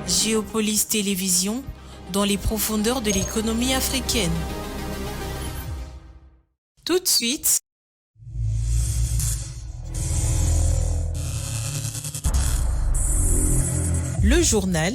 Géopolis Télévision, dans les profondeurs de l'économie africaine. Tout de suite, le journal.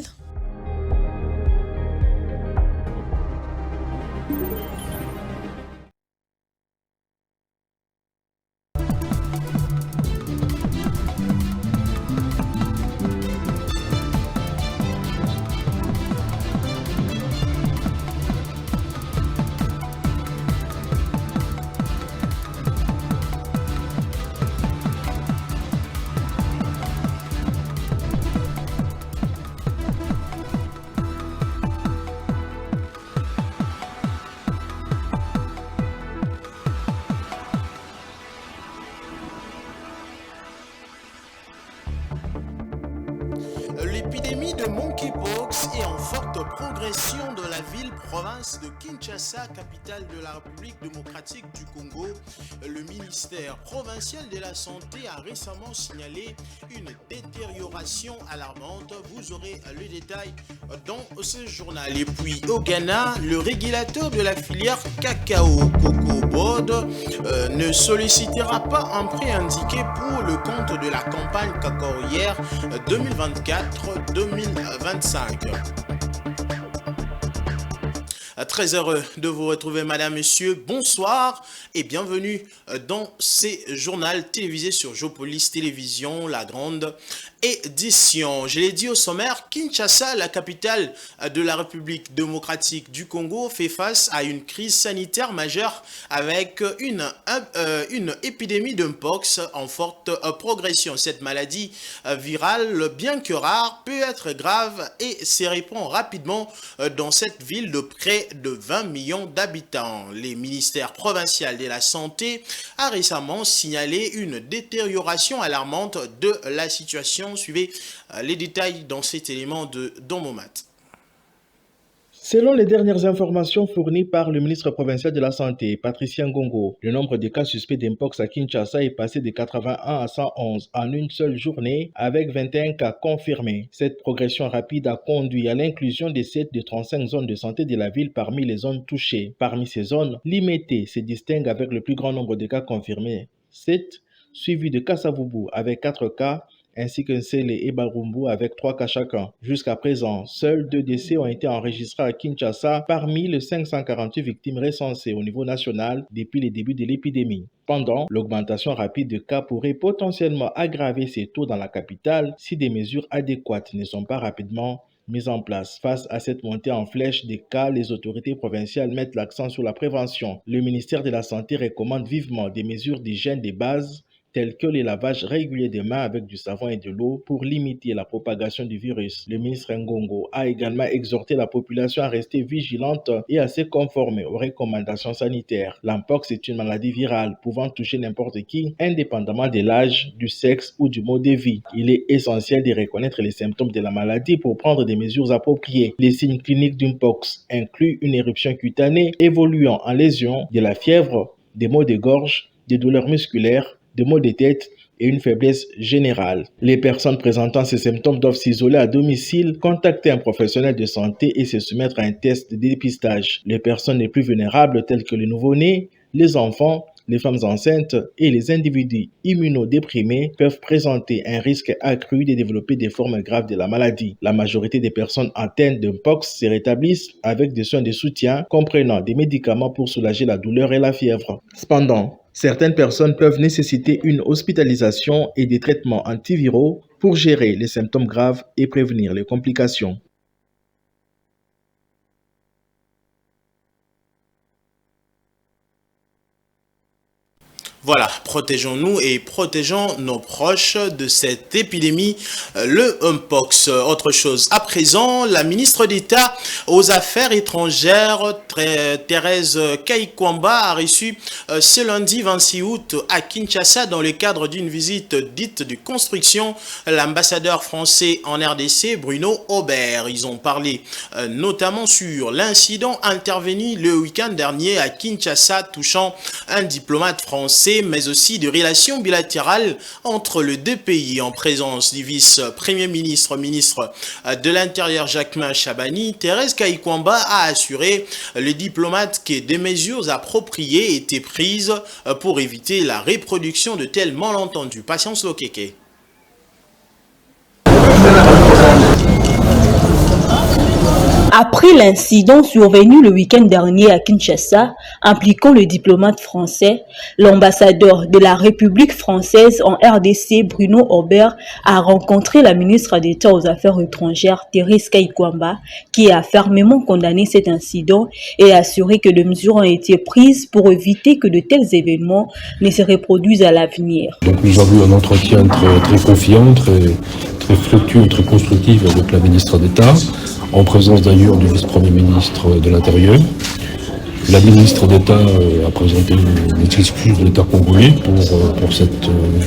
L'épidémie de monkeypox est en forte progression dans la ville-province de Kinshasa, capitale de la République démocratique du Congo. Le ministère provincial de la Santé a récemment signalé une détérioration alarmante. Vous aurez le détail dans ce journal. Et puis au Ghana, le régulateur de la filière cacao Coco Board ne sollicitera pas un prix indiqué pour le compte de la campagne cacaoyère 2024-2025. Très heureux de vous retrouver, madame, monsieur. Bonsoir et bienvenue dans ces journaux télévisés sur Géopolis Télévision, la grande édition. Je l'ai dit au sommaire, Kinshasa, la capitale de la République démocratique du Congo, fait face à une crise sanitaire majeure avec une épidémie de mpox en forte progression. Cette maladie virale, bien que rare, peut être grave et se répand rapidement dans cette ville de près de 20 millions d'habitants. Les ministères provinciaux de la Santé a récemment signalé une détérioration alarmante de la situation. Suivez les détails dans cet élément de Don Momat. Selon les dernières informations fournies par le ministre provincial de la Santé, Patricia Ngongo, le nombre de cas suspects d'Mpox à Kinshasa est passé de 81 à 111 en une seule journée, avec 21 cas confirmés. Cette progression rapide a conduit à l'inclusion des 7 des 35 zones de santé de la ville parmi les zones touchées. Parmi ces zones, Limete se distingue avec le plus grand nombre de cas confirmés, 7, suivi de Kasavubu avec 4 cas, ainsi que Nsele et Barumbu avec 3 cas chacun. Jusqu'à présent, seuls 2 décès ont été enregistrés à Kinshasa parmi les 548 victimes recensées au niveau national depuis le début de l'épidémie. Cependant, l'augmentation rapide de cas pourrait potentiellement aggraver ces taux dans la capitale si des mesures adéquates ne sont pas rapidement mises en place. Face à cette montée en flèche des cas, les autorités provinciales mettent l'accent sur la prévention. Le ministère de la Santé recommande vivement des mesures d'hygiène de base tels que le lavage régulier des mains avec du savon et de l'eau pour limiter la propagation du virus. Le ministre Ngongo a également exhorté la population à rester vigilante et à se conformer aux recommandations sanitaires. L'Mpox est une maladie virale pouvant toucher n'importe qui, indépendamment de l'âge, du sexe ou du mode de vie. Il est essentiel de reconnaître les symptômes de la maladie pour prendre des mesures appropriées. Les signes cliniques d'Mpox incluent une éruption cutanée évoluant en lésion, de la fièvre, des maux de gorge, des douleurs musculaires, des maux de tête et une faiblesse générale. Les personnes présentant ces symptômes doivent s'isoler à domicile, contacter un professionnel de santé et se soumettre à un test de dépistage. Les personnes les plus vulnérables telles que les nouveau-nés, les enfants, les femmes enceintes et les individus immunodéprimés peuvent présenter un risque accru de développer des formes graves de la maladie. La majorité des personnes atteintes de Mpox se rétablissent avec des soins de soutien comprenant des médicaments pour soulager la douleur et la fièvre. Cependant, certaines personnes peuvent nécessiter une hospitalisation et des traitements antiviraux pour gérer les symptômes graves et prévenir les complications. Voilà, protégeons-nous et protégeons nos proches de cette épidémie, le Mpox. Autre chose, à présent, la ministre d'État aux Affaires étrangères, Thérèse Kaikwamba, a reçu ce lundi 26 août à Kinshasa, dans le cadre d'une visite dite de construction, l'ambassadeur français en RDC, Bruno Aubert. Ils ont parlé notamment sur l'incident intervenu le week-end dernier à Kinshasa touchant un diplomate français paix, mais aussi de relations bilatérales entre les deux pays. En présence du vice-premier ministre, ministre de l'Intérieur Jacquemain Chabani, Thérèse Kaikwamba a assuré les diplomates que des mesures appropriées étaient prises pour éviter la reproduction de tels malentendus. Patience Lokeke. Après l'incident survenu le week-end dernier à Kinshasa, impliquant le diplomate français, l'ambassadeur de la République française en RDC, Bruno Aubert, a rencontré la ministre d'État aux Affaires étrangères, Thérèse Kaikwamba, qui a fermement condamné cet incident et assuré que des mesures ont été prises pour éviter que de tels événements ne se reproduisent à l'avenir. Donc nous avons eu un entretien très confiant, très fructueux, très constructif avec la ministre d'État, en présence d'ailleurs du vice-premier ministre de l'Intérieur. La ministre d'État a présenté une excuse de l'État congolais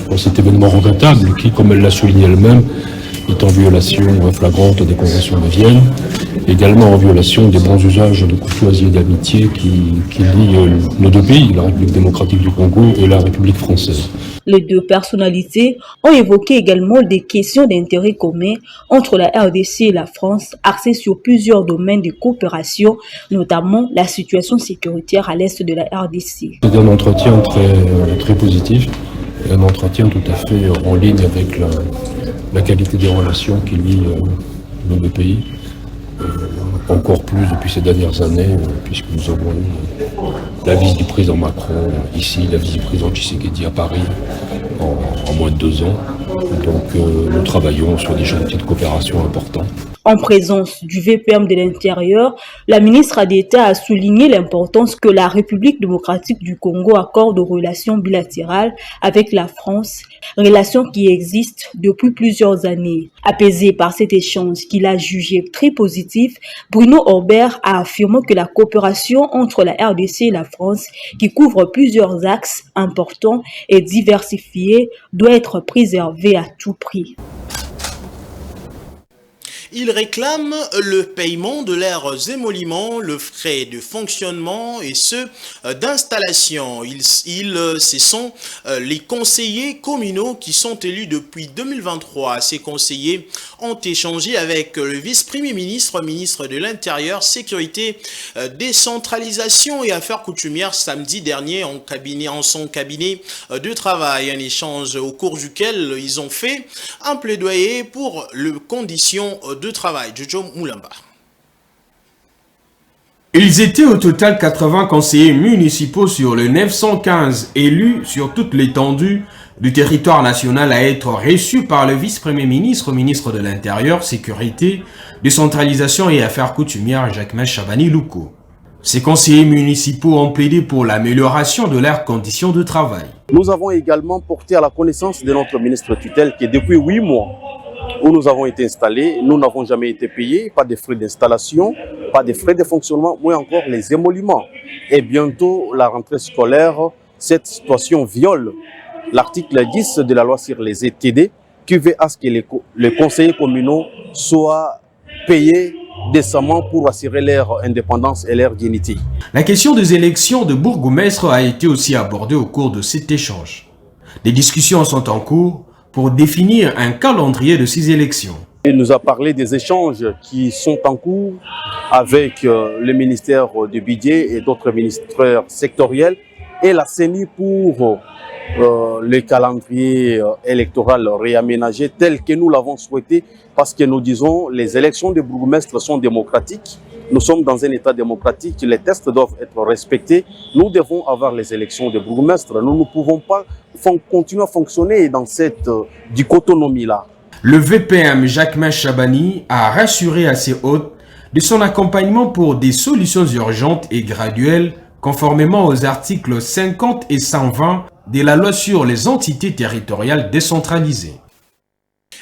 pour cet événement regrettable qui, comme elle l'a souligné elle-même, est en violation flagrante des conventions de Vienne, également en violation des bons usages de courtoisie et d'amitié qui lient nos deux pays, la République démocratique du Congo et la République française. Les deux personnalités ont évoqué également des questions d'intérêt commun entre la RDC et la France, axées sur plusieurs domaines de coopération, notamment la situation sécuritaire à l'est de la RDC. C'est un entretien très positif, et un entretien tout à fait en ligne avec la qualité des relations qui lient nos deux pays. Encore plus depuis ces dernières années, puisque nous avons eu la visite du président Macron ici, la visite du président Tshisekedi à Paris en moins de 2 ans. Donc nous travaillons sur des chantiers de coopération importants. En présence du VPM de l'Intérieur, la ministre d'État a souligné l'importance que la République démocratique du Congo accorde aux relations bilatérales avec la France, relations qui existent depuis plusieurs années. Apaisé par cet échange qu'il a jugé très positif, Bruno Aubert a affirmé que la coopération entre la RDC et la France, qui couvre plusieurs axes importants et diversifiés, doit être préservée à tout prix. Ils réclament le paiement de leurs émoluments, le frais de fonctionnement et ceux d'installation. Ce sont les conseillers communaux qui sont élus depuis 2023. Ces conseillers ont échangé avec le vice-premier ministre, ministre de l'Intérieur, Sécurité, Décentralisation et Affaires coutumières samedi dernier en son cabinet de travail. Un échange au cours duquel ils ont fait un plaidoyer pour les conditions de travail. Jojo Moulamba. Ils étaient au total 80 conseillers municipaux sur les 915 élus sur toute l'étendue du territoire national à être reçus par le vice-premier ministre, ministre de l'Intérieur, Sécurité, Décentralisation et Affaires coutumières Jacquemain Chabani-Louko. Ces conseillers municipaux ont plaidé pour l'amélioration de leurs conditions de travail. Nous avons également porté à la connaissance de notre ministre tutelle que depuis 8 mois, où nous avons été installés, nous n'avons jamais été payés, pas de frais d'installation, pas de frais de fonctionnement, ou encore les émoluments. Et bientôt, la rentrée scolaire, cette situation viole l'article 10 de la loi sur les ETD, qui veut à ce que les conseillers communaux soient payés décemment pour assurer leur indépendance et leur dignité. La question des élections de bourgmestre a été aussi abordée au cours de cet échange. Des discussions sont en cours pour définir un calendrier de ces élections. Il nous a parlé des échanges qui sont en cours avec le ministère du Budget et d'autres ministères sectoriels et la CENI pour le calendrier électoral réaménagé tel que nous l'avons souhaité, parce que nous disons les élections de bourgmestres sont démocratiques. Nous sommes dans un état démocratique, les tests doivent être respectés. Nous devons avoir les élections de bourgmestres. Nous ne pouvons pas continuer à fonctionner dans cette dichotomie-là. Le VPM Jacquemain Chabani a rassuré à ses hôtes de son accompagnement pour des solutions urgentes et graduelles conformément aux articles 50 et 120 de la loi sur les entités territoriales décentralisées.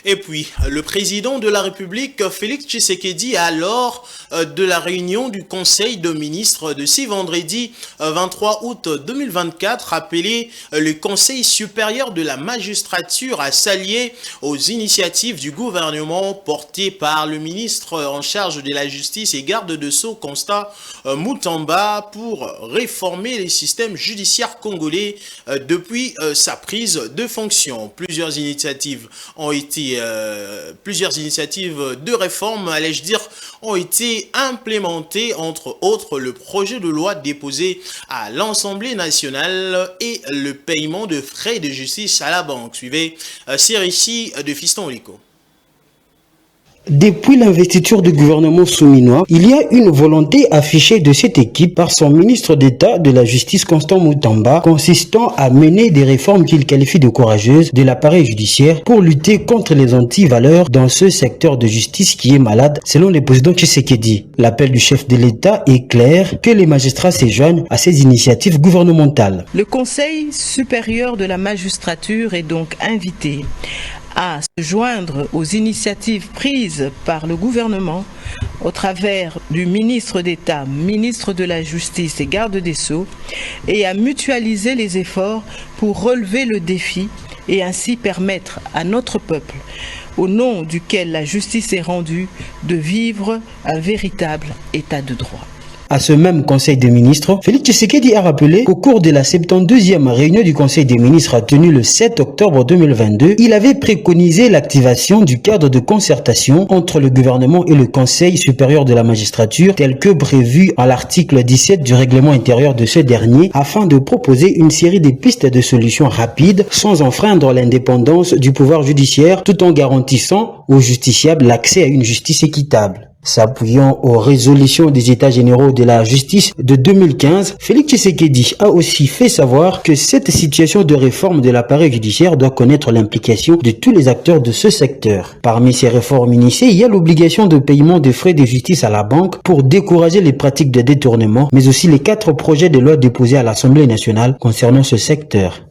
Et puis, le président de la République, Félix Tshisekedi, lors de la réunion du Conseil de ministres de ce vendredi 23 août 2024, appelé le Conseil supérieur de la magistrature à s'allier aux initiatives du gouvernement portées par le ministre en charge de la justice et garde de Sceaux, Constant Mutamba, pour réformer les systèmes judiciaires congolais depuis sa prise de fonction. Plusieurs initiatives de réforme, allais-je dire, ont été implémentées, entre autres le projet de loi déposé à l'Assemblée nationale et le paiement de frais de justice à la banque. Suivez ces récits de Fiston Oliko. Depuis l'investiture du gouvernement souminois, il y a une volonté affichée de cette équipe par son ministre d'État de la Justice Constant Mutamba, consistant à mener des réformes qu'il qualifie de courageuses de l'appareil judiciaire pour lutter contre les anti-valeurs dans ce secteur de justice qui est malade, selon le président Tshisekedi. L'appel du chef de l'État est clair, que les magistrats se joignent à ces initiatives gouvernementales. Le Conseil supérieur de la magistrature est donc invité à se joindre aux initiatives prises par le gouvernement au travers du ministre d'État, ministre de la Justice et garde des Sceaux, et à mutualiser les efforts pour relever le défi et ainsi permettre à notre peuple, au nom duquel la justice est rendue, de vivre un véritable état de droit. À ce même Conseil des ministres, Félix Tshisekedi a rappelé qu'au cours de la 72e réunion du Conseil des ministres tenue le 7 octobre 2022, il avait préconisé l'activation du cadre de concertation entre le gouvernement et le Conseil supérieur de la magistrature tel que prévu à l'article 17 du règlement intérieur de ce dernier afin de proposer une série de pistes de solutions rapides sans enfreindre l'indépendance du pouvoir judiciaire tout en garantissant aux justiciables l'accès à une justice équitable. S'appuyant aux résolutions des États généraux de la justice de 2015, Félix Tshisekedi a aussi fait savoir que cette situation de réforme de l'appareil judiciaire doit connaître l'implication de tous les acteurs de ce secteur. Parmi ces réformes initiées, il y a l'obligation de paiement des frais de justice à la banque pour décourager les pratiques de détournement, mais aussi les 4 projets de loi déposés à l'Assemblée nationale concernant ce secteur.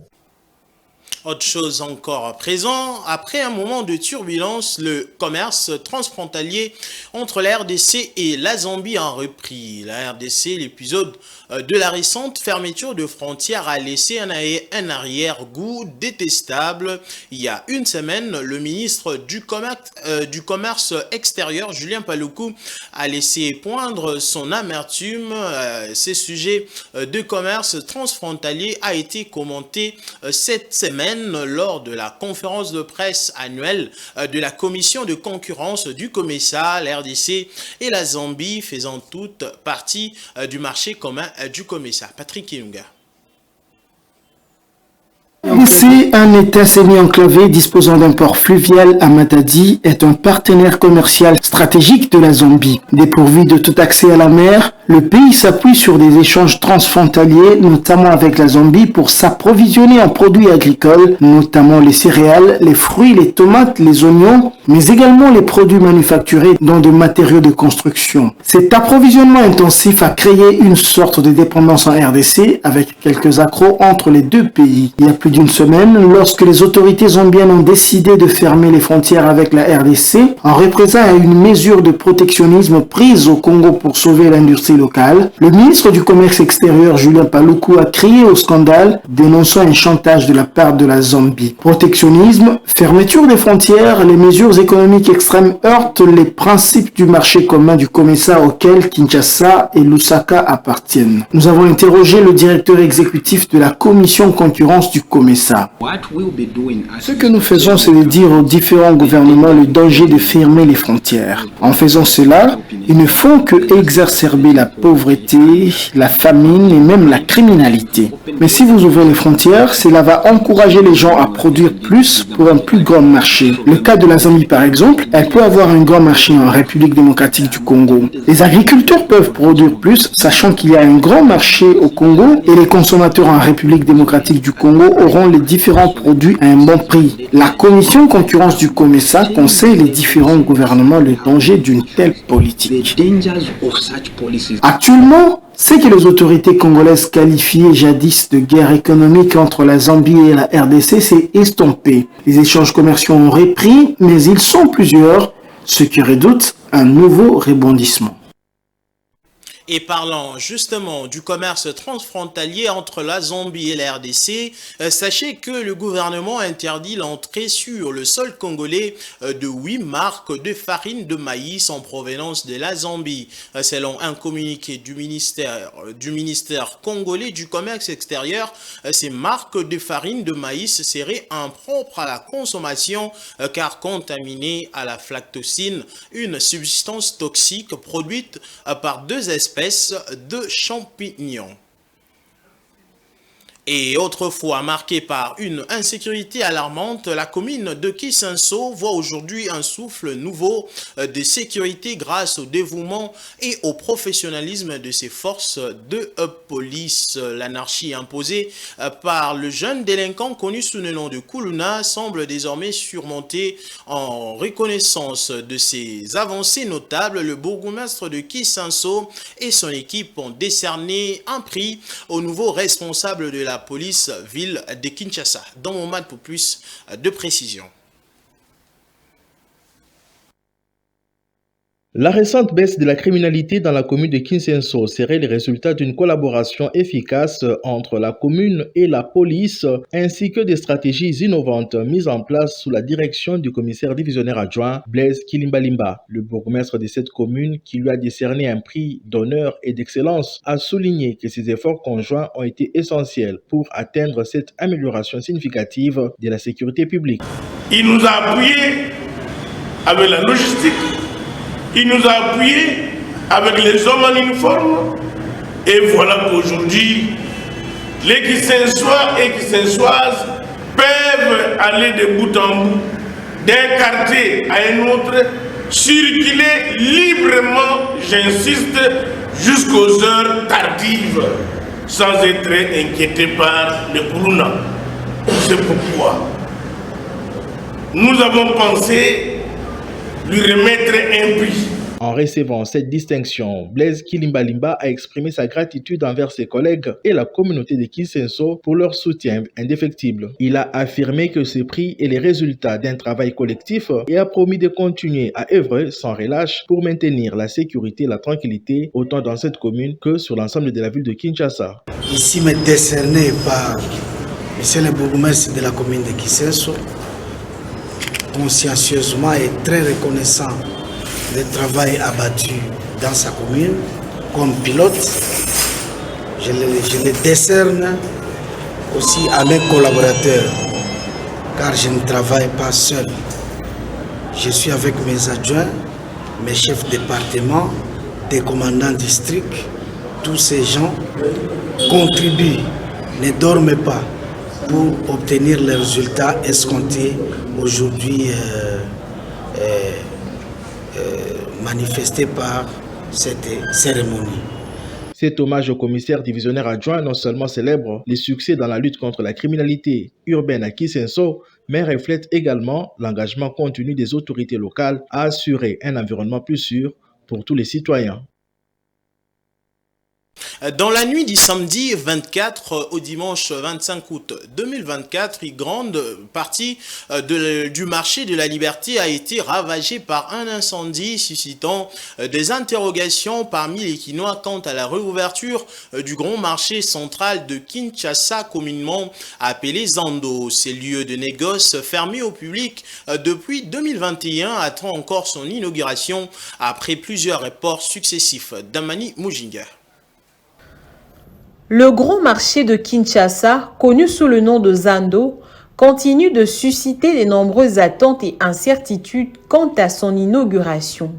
Autre chose encore à présent, après un moment de turbulence, le commerce transfrontalier entre la RDC et la Zambie a repris. La RDC, l'épisode de la récente fermeture de frontières a laissé un arrière-goût détestable. Il y a une semaine, le ministre du commerce extérieur, Julien Paluku, a laissé poindre son amertume. Ces sujets de commerce transfrontalier a été commenté cette semaine lors de la conférence de presse annuelle de la commission de concurrence du COMESA, la RDC et la Zambie faisant toutes partie du marché commun du COMESA. Patrick Kilunga. Ici, un État semi-enclavé disposant d'un port fluvial à Matadi est un partenaire commercial stratégique de la Zambie. Dépourvu de tout accès à la mer, le pays s'appuie sur des échanges transfrontaliers, notamment avec la Zambie, pour s'approvisionner en produits agricoles, notamment les céréales, les fruits, les tomates, les oignons, mais également les produits manufacturés dont des matériaux de construction. Cet approvisionnement intensif a créé une sorte de dépendance en RDC avec quelques accros entre les deux pays. Il y a plus d'une semaine, lorsque les autorités zambiennes ont décidé de fermer les frontières avec la RDC, en représailles à une mesure de protectionnisme prise au Congo pour sauver l'industrie locale, le ministre du Commerce extérieur Julien Paluku a crié au scandale, dénonçant un chantage de la part de la Zambie. Protectionnisme, fermeture des frontières, les mesures économiques extrêmes heurtent les principes du marché commun du COMESA auquel Kinshasa et Lusaka appartiennent. Nous avons interrogé le directeur exécutif de la commission concurrence du COMESA. Ce que nous faisons, c'est de dire aux différents gouvernements le danger de fermer les frontières. En faisant cela, ils ne font que exacerber la pauvreté, la famine et même la criminalité. Mais si vous ouvrez les frontières, cela va encourager les gens à produire plus pour un plus grand marché. Le cas de la Zambie par exemple, elle peut avoir un grand marché en République démocratique du Congo. Les agriculteurs peuvent produire plus, sachant qu'il y a un grand marché au Congo et les consommateurs en République démocratique du Congo auront les différents produits à un bon prix. La commission concurrence du COMESA conseille les différents gouvernements le danger d'une telle politique. Actuellement, ce que les autorités congolaises qualifiaient jadis de guerre économique entre la Zambie et la RDC s'est estompé. Les échanges commerciaux ont repris, mais ils sont plusieurs, ce qui redoute un nouveau rebondissement. Et parlant justement du commerce transfrontalier entre la Zambie et la RDC, sachez que le gouvernement interdit l'entrée sur le sol congolais de 8 marques de farine de maïs en provenance de la Zambie. Selon un communiqué du ministère congolais du commerce extérieur, ces marques de farine de maïs seraient impropres à la consommation car contaminées à la flactocine, une substance toxique produite par 2 espèces de champignons. Et autrefois marquée par une insécurité alarmante, la commune de Kisenso voit aujourd'hui un souffle nouveau de sécurité grâce au dévouement et au professionnalisme de ses forces de police. L'anarchie imposée par le jeune délinquant connu sous le nom de Kuluna semble désormais surmontée. En reconnaissance de ses avancées notables, le bourgmestre de Kisenso et son équipe ont décerné un prix au nouveau responsable de la police ville de Kinshasa. Dans mon mat pour plus de précision. La récente baisse de la criminalité dans la commune de Kisenso serait le résultat d'une collaboration efficace entre la commune et la police, ainsi que des stratégies innovantes mises en place sous la direction du commissaire divisionnaire adjoint Blaise Kilimbalimba. Le bourgmestre de cette commune, qui lui a décerné un prix d'honneur et d'excellence, a souligné que ces efforts conjoints ont été essentiels pour atteindre cette amélioration significative de la sécurité publique. Il nous a appuyés avec la logistique. Il nous a appuyés avec les hommes en uniforme. Et voilà qu'aujourd'hui, les Kisensois et Kisensoises peuvent aller de bout en bout, d'un quartier à un autre, circuler librement, j'insiste, jusqu'aux heures tardives, sans être inquiétés par le Kuluna. C'est pourquoi nous avons pensé lui remettre un prix. En recevant cette distinction, Blaise Kilimbalimba a exprimé sa gratitude envers ses collègues et la communauté de Kisenso pour leur soutien indéfectible. Il a affirmé que ce prix est le résultat d'un travail collectif et a promis de continuer à œuvrer sans relâche pour maintenir la sécurité et la tranquillité autant dans cette commune que sur l'ensemble de la ville de Kinshasa. Ici, me décerné par M. le bourgmestre de la commune de Kisenso, consciencieusement et très reconnaissant du travail abattu dans sa commune comme pilote. Je le décerne aussi à mes collaborateurs car je ne travaille pas seul. Je suis avec mes adjoints, mes chefs de département, des commandants districts. Tous ces gens contribuent, ne dorment pas pour obtenir les résultats escomptés aujourd'hui manifestés par cette cérémonie. Cet hommage au commissaire divisionnaire adjoint non seulement célèbre les succès dans la lutte contre la criminalité urbaine à Kisenso, mais reflète également l'engagement continu des autorités locales à assurer un environnement plus sûr pour tous les citoyens. Dans la nuit du samedi 24 au dimanche 25 août 2024, une grande partie du marché de la Liberté a été ravagée par un incendie suscitant des interrogations parmi les Kinois quant à la réouverture du grand marché central de Kinshasa, communément appelé Zando. Ces lieux de négoce fermés au public depuis 2021 attend encore son inauguration après plusieurs reports successifs. Damani Mujinga. Le grand marché de Kinshasa, connu sous le nom de Zando, continue de susciter de nombreuses attentes et incertitudes quant à son inauguration.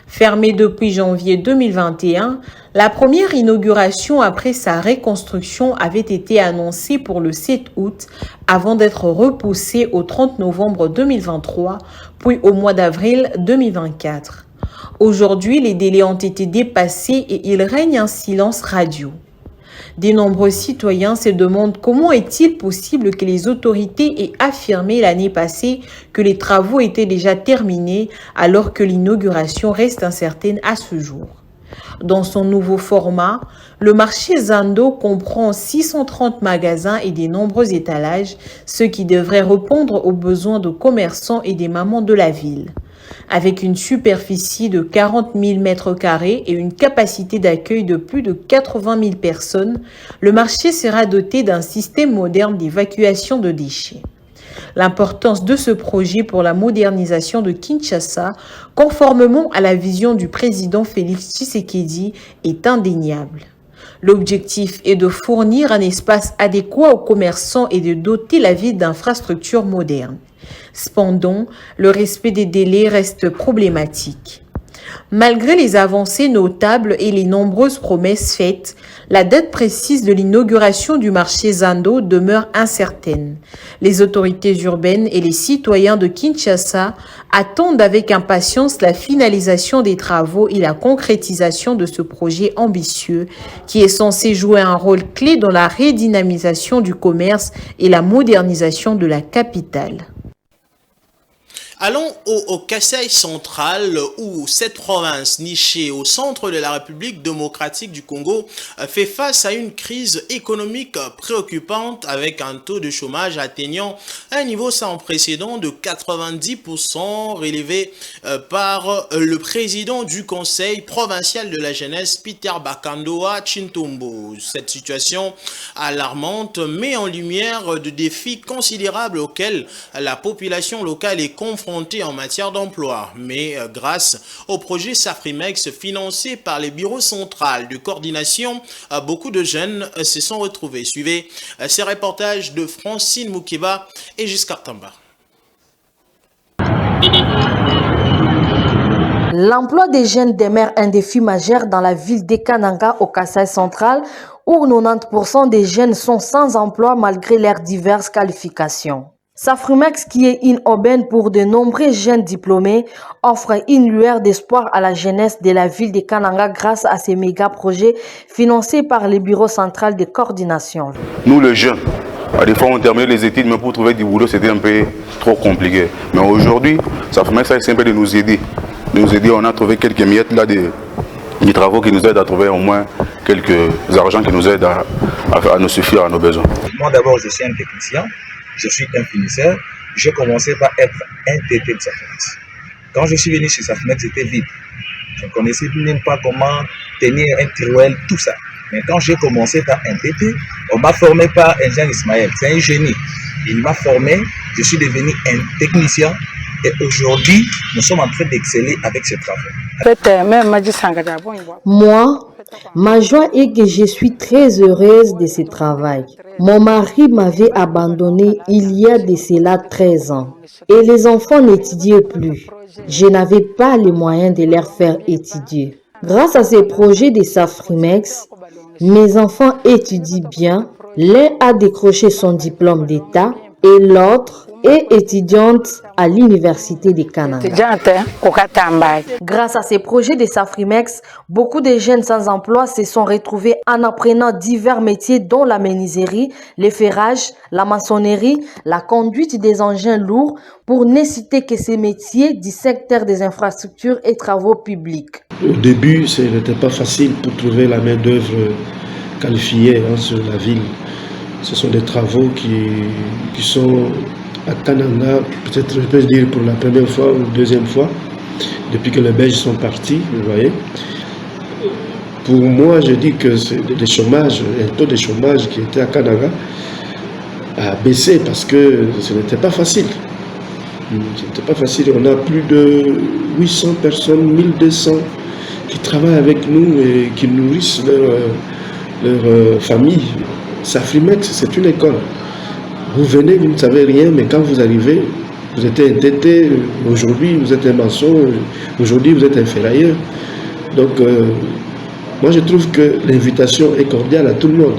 Fermé depuis janvier 2021, la première inauguration après sa reconstruction avait été annoncée pour le 7 août avant d'être repoussée au 30 novembre 2023, puis au mois d'avril 2024. Aujourd'hui, les délais ont été dépassés et il règne un silence radio. De nombreux citoyens se demandent comment est-il possible que les autorités aient affirmé l'année passée que les travaux étaient déjà terminés alors que l'inauguration reste incertaine à ce jour. Dans son nouveau format, le marché Zando comprend 630 magasins et de nombreux étalages, ce qui devrait répondre aux besoins de commerçants et des mamans de la ville. Avec une superficie de 40 000 m² et une capacité d'accueil de plus de 80 000 personnes, le marché sera doté d'un système moderne d'évacuation de déchets. L'importance de ce projet pour la modernisation de Kinshasa, conformément à la vision du président Félix Tshisekedi, est indéniable. L'objectif est de fournir un espace adéquat aux commerçants et de doter la ville d'infrastructures modernes. Cependant, le respect des délais reste problématique. Malgré les avancées notables et les nombreuses promesses faites, la date précise de l'inauguration du marché Zando demeure incertaine. Les autorités urbaines et les citoyens de Kinshasa attendent avec impatience la finalisation des travaux et la concrétisation de ce projet ambitieux qui est censé jouer un rôle clé dans la redynamisation du commerce et la modernisation de la capitale. Allons au Kasaï central où cette province nichée au centre de la République démocratique du Congo fait face à une crise économique préoccupante avec un taux de chômage atteignant un niveau sans précédent de 90% relevé par le président du conseil provincial de la jeunesse Peter Bakandoa Chintombo. Cette situation alarmante met en lumière de défis considérables auxquels la population locale est confrontée en matière d'emploi, mais grâce au projet Safrimex financé par les bureaux centrales de coordination, beaucoup de jeunes se sont retrouvés. Suivez ces reportages de Francine Moukeba et Giscard Tamba. L'emploi des jeunes demeure un défi majeur dans la ville de Kananga au Kasaï central où 90% des jeunes sont sans emploi malgré leurs diverses qualifications. Safrimex, qui est une aubaine pour de nombreux jeunes diplômés, offre une lueur d'espoir à la jeunesse de la ville de Kananga grâce à ces méga projets financés par le bureau central de coordination. Nous les jeunes, à des fois on terminait les études, mais pour trouver du boulot c'était un peu trop compliqué. Mais aujourd'hui, Safrimex essaie un peu de nous aider. On a trouvé quelques miettes là des travaux qui nous aident à trouver au moins quelques argents qui nous aident à nous suffire à nos besoins. Moi d'abord je suis un technicien. Je suis un finisseur, j'ai commencé par être un TT de Safrimex. Quand je suis venu chez Safrimex, c'était vide. Je ne connaissais même pas comment tenir un tirouel, tout ça. Mais quand j'ai commencé par un TT, on m'a formé par un Jean Ismaël, c'est un génie. Il m'a formé, je suis devenu un technicien et aujourd'hui, nous sommes en train d'exceller avec ce travail. Moi, ma joie est que je suis très heureuse de ce travail. Mon mari m'avait abandonné il y a de cela 13 ans et les enfants n'étudiaient plus. Je n'avais pas les moyens de leur faire étudier. Grâce à ces projets de Safrimex, mes enfants étudient bien. L'un a décroché son diplôme d'État et l'autre est étudiante à l'université de Kananga. Grâce à ces projets de Safrimex, beaucoup de jeunes sans emploi se sont retrouvés en apprenant divers métiers dont la menuiserie, le ferrage, la maçonnerie, la conduite des engins lourds, pour ne citer que ces métiers du secteur des infrastructures et travaux publics. Au début, ce n'était pas facile pour trouver la main-d'œuvre qualifiée sur la ville. Ce sont des travaux qui sont à Kananga, peut-être je peux dire pour la première fois ou deuxième fois, depuis que les Belges sont partis, vous voyez. Pour moi, je dis que c'est le chômage, un taux de chômage qui était à Kananga a baissé parce que ce n'était pas facile. Ce n'était pas facile. On a plus de 800 personnes, 1200 qui travaillent avec nous et qui nourrissent leur famille. Safrimex, c'est une école. Vous venez, vous ne savez rien, mais quand vous arrivez, vous êtes un TT, aujourd'hui vous êtes un maçon, aujourd'hui vous êtes un ferrailleur. Donc, moi je trouve que l'invitation est cordiale à tout le monde.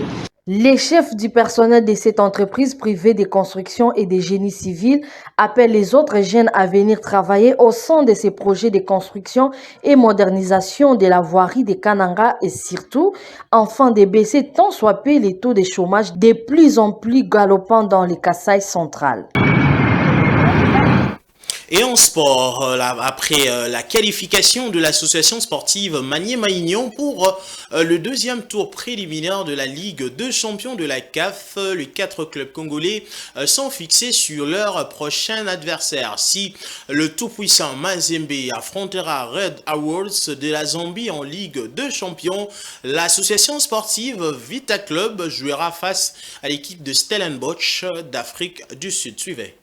Les chefs du personnel de cette entreprise privée de construction et de génie civil appellent les autres jeunes à venir travailler au sein de ces projets de construction et modernisation de la voirie de Kananga et surtout, afin de baisser tant soit peu les taux de chômage de plus en plus galopants dans les Kasaï centrales. Et en sport, après la qualification de l'association sportive Maniema-Union pour le deuxième tour préliminaire de la Ligue 2 champions de la CAF, les 4 clubs congolais sont fixés sur leur prochain adversaire. Si le tout-puissant Mazembe affrontera Red Awards de la Zambie en Ligue 2 champions, l'association sportive Vita Club jouera face à l'équipe de Stellenbosch d'Afrique du Sud. Suivez.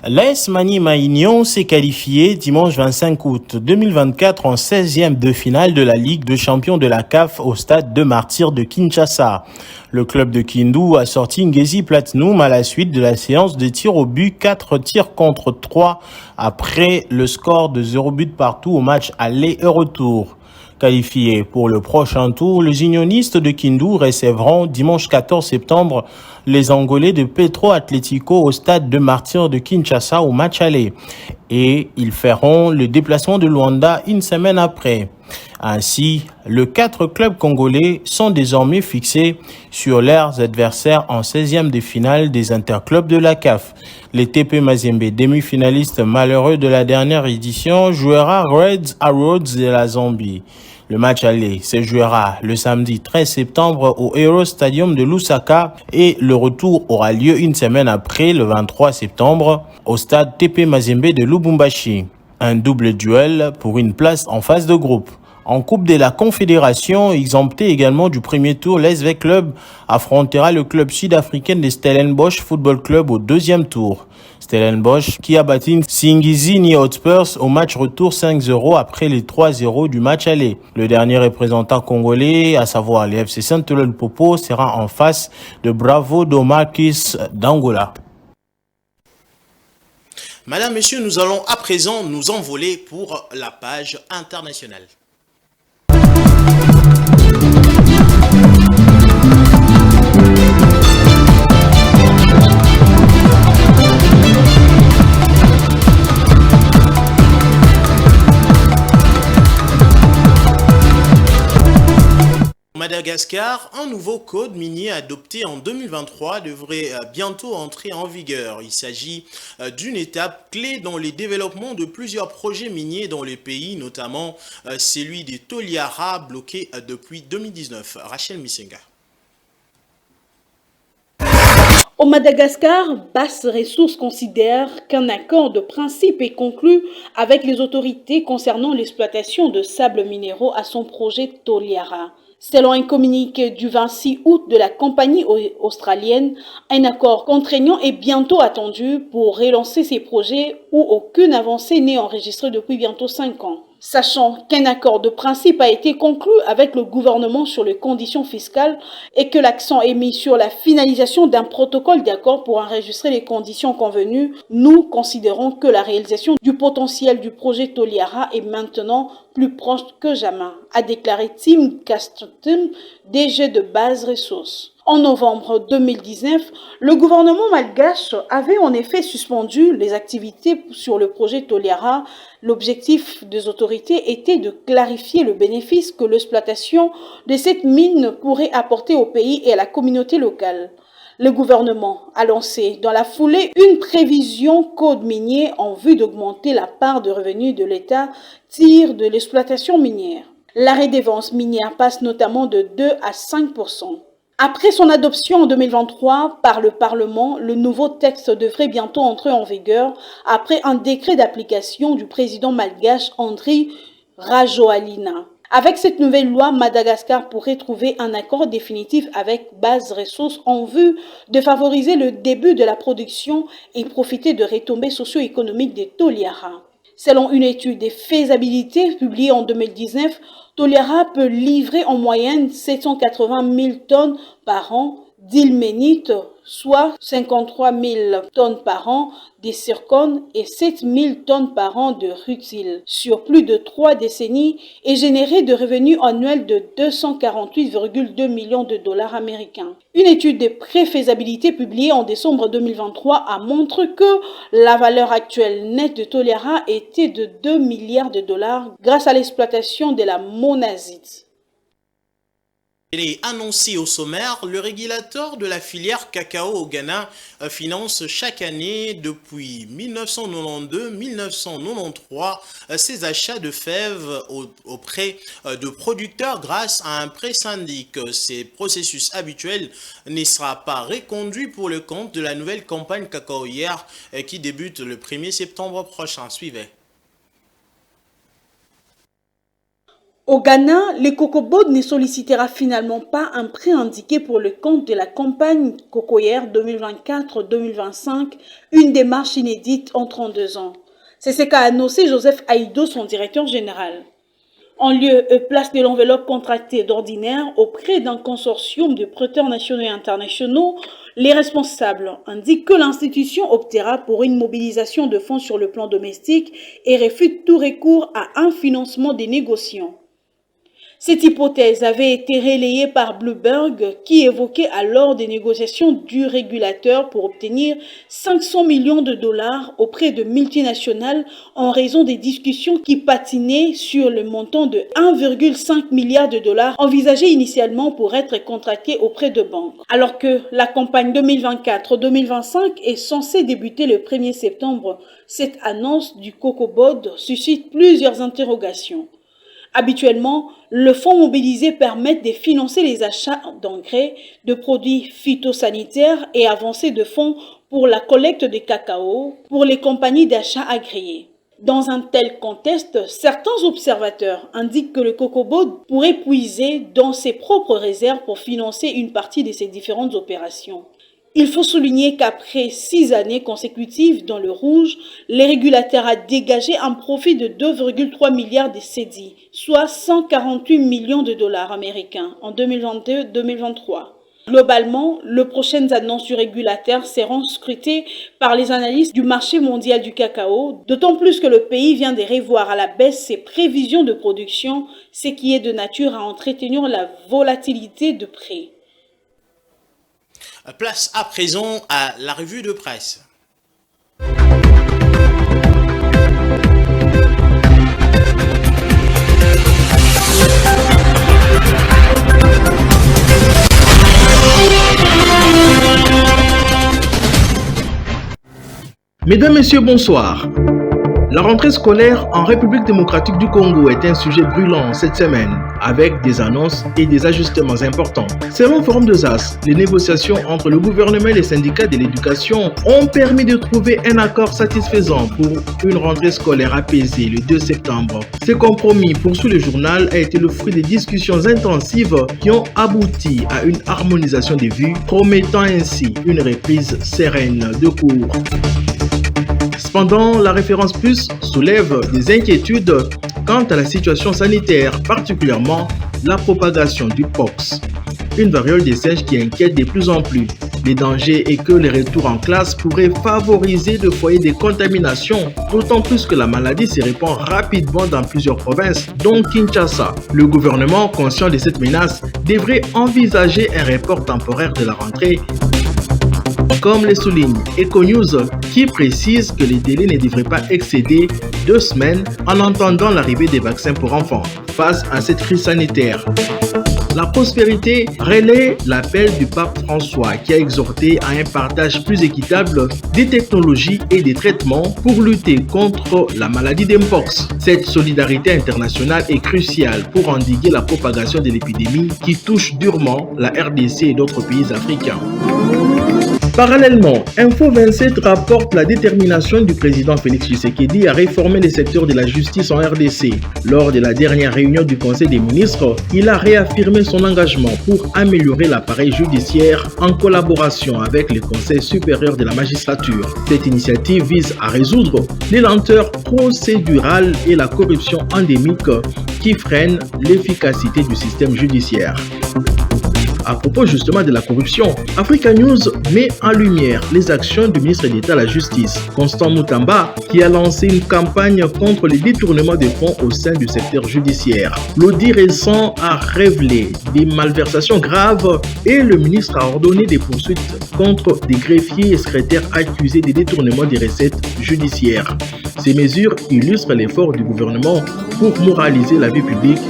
L'AS Maniema-Union s'est qualifié dimanche 25 août 2024 en 16e de finale de la Ligue de champions de la CAF au stade de Martyrs de Kinshasa. Le club de Kindu a sorti Ngezi Platinum à la suite de la séance de tirs au but, 4 tirs contre 3 après le score de 0 but partout au match aller et retour. Qualifiés pour le prochain tour, les unionistes de Kindu recevront dimanche 14 septembre les Angolais de Petro Atlético au stade de Martyrs de Kinshasa au match aller. Et ils feront le déplacement de Luanda une semaine après. Ainsi, les 4 clubs congolais sont désormais fixés sur leurs adversaires en 16e de finale des interclubs de la CAF. Les TP Mazembe, demi-finaliste malheureux de la dernière édition, jouera Red Awards de la Zambie. Le match aller se jouera le samedi 13 septembre au Hero Stadium de Lusaka et le retour aura lieu une semaine après, le 23 septembre, au stade TP Mazembe de Lubumbashi. Un double duel pour une place en phase de groupe. En Coupe de la Confédération, exempté également du premier tour, l'SV Club affrontera le club sud-africain de Stellenbosch Football Club au deuxième tour. Stellenbosch qui a battu Singizini Hotspurs au match retour 5-0 après les 3-0 du match aller. Le dernier représentant congolais, à savoir les FC Saint-Eloi-le-Popo, sera en face de Bravo Domarquis d'Angola. Madame, Monsieur, nous allons à présent nous envoler pour la page internationale. Madagascar, un nouveau code minier adopté en 2023 devrait bientôt entrer en vigueur. Il s'agit d'une étape clé dans les développements de plusieurs projets miniers dans le pays, notamment celui des Toliara bloqué depuis 2019. Rachel Misenga. Au Madagascar, Basse Ressources considère qu'un accord de principe est conclu avec les autorités concernant l'exploitation de sables minéraux à son projet Toliara. Selon un communiqué du 26 août de la compagnie australienne, un accord contraignant est bientôt attendu pour relancer ces projets où aucune avancée n'est enregistrée depuis bientôt 5 ans. Sachant qu'un accord de principe a été conclu avec le gouvernement sur les conditions fiscales et que l'accent est mis sur la finalisation d'un protocole d'accord pour enregistrer les conditions convenues, nous considérons que la réalisation du potentiel du projet Toliara est maintenant plus proche que jamais, a déclaré Tim Casterton, DG de Basse Ressources. En novembre 2019, le gouvernement malgache avait en effet suspendu les activités sur le projet Toliara. L'objectif des autorités était de clarifier le bénéfice que l'exploitation de cette mine pourrait apporter au pays et à la communauté locale. Le gouvernement a lancé dans la foulée une prévision code minier en vue d'augmenter la part de revenus de l'État tiré de l'exploitation minière. La redevance minière passe notamment de 2 à 5%. Après son adoption en 2023 par le Parlement, le nouveau texte devrait bientôt entrer en vigueur après un décret d'application du président malgache Andry Rajoelina. Avec cette nouvelle loi, Madagascar pourrait trouver un accord définitif avec Basse Ressources en vue de favoriser le début de la production et profiter de retombées socio-économiques des Toliara. Selon une étude de faisabilité publiée en 2019, Toliara peut livrer en moyenne 780 000 tonnes par an d'ilménite, soit 53 000 tonnes par an de zircone et 7 000 tonnes par an de rutile sur plus de 3 décennies et généré de revenus annuels de 248,2 millions de dollars américains. Une étude de préfaisabilité publiée en décembre 2023 a montré que la valeur actuelle nette de Toliara était de 2 milliards de dollars grâce à l'exploitation de la monazite. Il est annoncé au sommaire, le régulateur de la filière cacao au Ghana finance chaque année depuis 1992-1993 ses achats de fèves auprès de producteurs grâce à un prêt syndic. Ces processus habituels ne sera pas reconduit pour le compte de la nouvelle campagne cacaoyère qui débute le 1er septembre prochain. Suivez. Au Ghana, le COCOBOD ne sollicitera finalement pas un prêt indiqué pour le compte de la campagne cocoyère 2024-2025, une démarche inédite en 32 ans. C'est ce qu'a annoncé Joseph Aïdo, son directeur général. En lieu et place de l'enveloppe contractée d'ordinaire auprès d'un consortium de prêteurs nationaux et internationaux, les responsables indiquent que l'institution optera pour une mobilisation de fonds sur le plan domestique et refuse tout recours à un financement des négociants. Cette hypothèse avait été relayée par Bloomberg qui évoquait alors des négociations du régulateur pour obtenir 500 millions de dollars auprès de multinationales en raison des discussions qui patinaient sur le montant de 1,5 milliard de dollars envisagé initialement pour être contracté auprès de banques. Alors que la campagne 2024-2025 est censée débuter le 1er septembre, cette annonce du COCOBOD suscite plusieurs interrogations. Habituellement, le fonds mobilisé permet de financer les achats d'engrais, de produits phytosanitaires et avancées de fonds pour la collecte de cacao pour les compagnies d'achat agréées. Dans un tel contexte, certains observateurs indiquent que le COCOBOD pourrait puiser dans ses propres réserves pour financer une partie de ces différentes opérations. Il faut souligner qu'après 6 années consécutives dans le rouge, le régulateur a dégagé un profit de 2,3 milliards de cédis, soit 148 millions de dollars américains en 2022-2023. Globalement, les prochaines annonces du régulateur seront scrutées par les analystes du marché mondial du cacao, d'autant plus que le pays vient de revoir à la baisse ses prévisions de production, ce qui est de nature à entretenir la volatilité de prix. Place à présent à la revue de presse. Mesdames, Messieurs, bonsoir. La rentrée scolaire en République démocratique du Congo est un sujet brûlant cette semaine, avec des annonces et des ajustements importants. Selon Forum des As, les négociations entre le gouvernement et les syndicats de l'éducation ont permis de trouver un accord satisfaisant pour une rentrée scolaire apaisée le 2 septembre. Ce compromis, poursuit le journal, a été le fruit des discussions intensives qui ont abouti à une harmonisation des vues, promettant ainsi une reprise sereine de cours. Cependant, la référence plus soulève des inquiétudes quant à la situation sanitaire, particulièrement la propagation du pox, une variole des singes qui inquiète de plus en plus. Le danger est que les retours en classe pourraient favoriser le foyer de contamination, d'autant plus que la maladie se répand rapidement dans plusieurs provinces, dont Kinshasa. Le gouvernement, conscient de cette menace, devrait envisager un report temporaire de la rentrée, comme le souligne EcoNews, qui précise que les délais ne devraient pas excéder 2 semaines en attendant l'arrivée des vaccins pour enfants face à cette crise sanitaire. La prospérité relaie l'appel du pape François qui a exhorté à un partage plus équitable des technologies et des traitements pour lutter contre la maladie d'Mpox. Cette solidarité internationale est cruciale pour endiguer la propagation de l'épidémie qui touche durement la RDC et d'autres pays africains. Parallèlement, Info 27 rapporte la détermination du président Félix Tshisekedi à réformer les secteurs de la justice en RDC. Lors de la dernière réunion du Conseil des ministres, il a réaffirmé son engagement pour améliorer l'appareil judiciaire en collaboration avec le Conseil supérieur de la magistrature. Cette initiative vise à résoudre les lenteurs procédurales et la corruption endémique qui freinent l'efficacité du système judiciaire. à propos justement de la corruption. Africa News met en lumière les actions du ministre d'État à la Justice, Constant Moutamba, qui a lancé une campagne contre les détournements de fonds au sein du secteur judiciaire. L'audit récent a révélé des malversations graves et le ministre a ordonné des poursuites contre des greffiers et secrétaires accusés des détournements des recettes judiciaires. Ces mesures illustrent l'effort du gouvernement pour moraliser la vie publique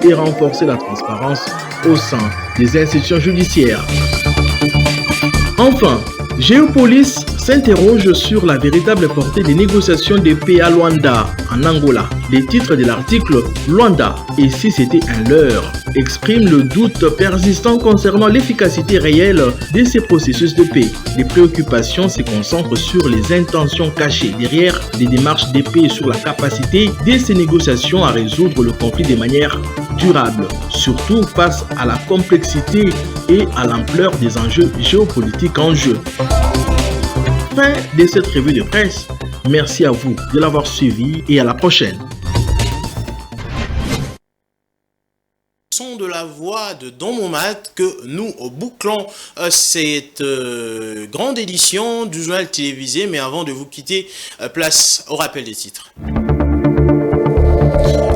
et renforcer la transparence au sein des institutions judiciaires. Enfin, Géopolis s'interroge sur la véritable portée des négociations de paix à Luanda, en Angola. Les titres de l'article « Luanda et si c'était un leurre » expriment le doute persistant concernant l'efficacité réelle de ces processus de paix. Les préoccupations se concentrent sur les intentions cachées derrière les démarches de paix et sur la capacité de ces négociations à résoudre le conflit de manière durable, surtout face à la complexité et à l'ampleur des enjeux géopolitiques en jeu. Fin de cette revue de presse. Merci à vous de l'avoir suivi et à la prochaine. Son de la voix de Don Momat que nous bouclons cette grande édition du journal télévisé. Mais avant de vous quitter, place au rappel des titres.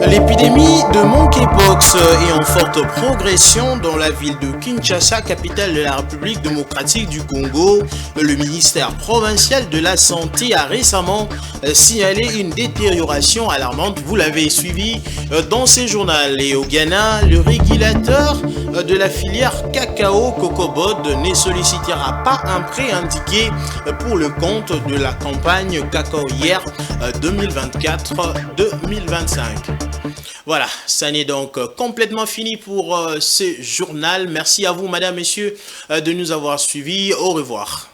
L'épidémie de monkeypox est en forte progression dans la ville de Kinshasa, capitale de la République démocratique du Congo. Le ministère provincial de la Santé a récemment signalé une détérioration alarmante. Vous l'avez suivi dans ce journal. Et au Ghana, le régulateur de la filière cacao Cocobod ne sollicitera pas un prêt indiqué pour le compte de la campagne cacaoyère 2024-2025. Voilà, ça n'est donc complètement fini pour ce journal. Merci à vous, madame, messieurs, de nous avoir suivis. Au revoir.